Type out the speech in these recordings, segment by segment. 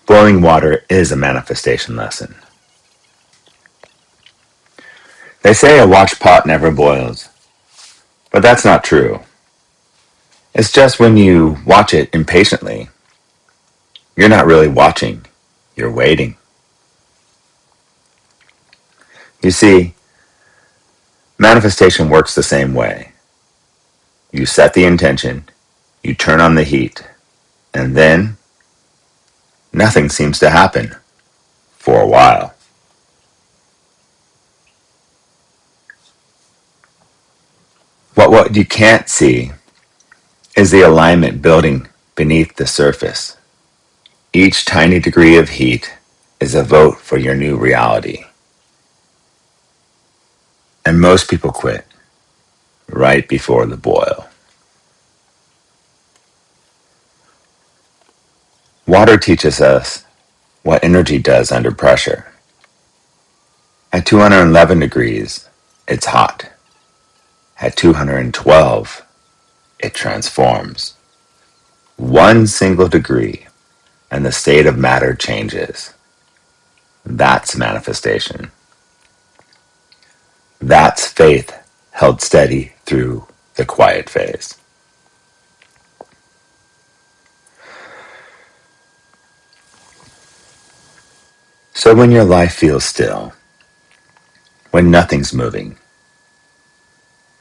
Boiling water is a manifestation lesson. They say a watch pot never boils, but that's not true. It's just when you watch it impatiently, you're not really watching, you're waiting. You see, manifestation works the same way. You set the intention, you turn on the heat, and then nothing seems to happen for a while. What you can't see is the alignment building beneath the surface. Each tiny degree of heat is a vote for your new reality. And most people quit right before the boil. Water teaches us what energy does under pressure. At 211 degrees, it's hot. At 212, it transforms. One single degree, and the state of matter changes. That's manifestation. That's faith held steady through the quiet phase. So when your life feels still, when nothing's moving,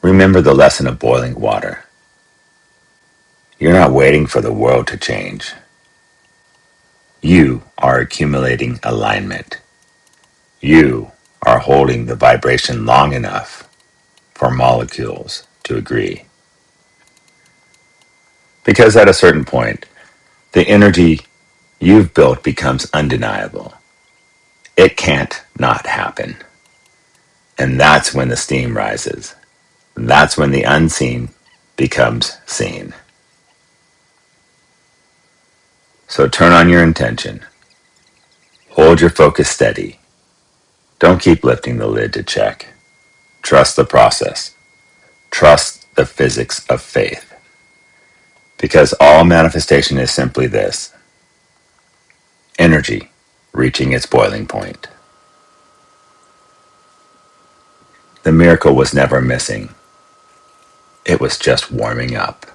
remember the lesson of boiling water. You're not waiting for the world to change. You are accumulating alignment. You are holding the vibration long enough for molecules to agree. Because at a certain point, the energy you've built becomes undeniable. It can't not happen. And that's when the steam rises. That's when the unseen becomes seen. So turn on your intention. Hold your focus steady. Don't keep lifting the lid to check. Trust the process. Trust the physics of faith. Because all manifestation is simply this: energy reaching its boiling point. The miracle was never missing. It was just warming up.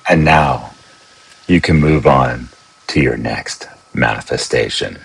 And now you can move on to your next manifestation.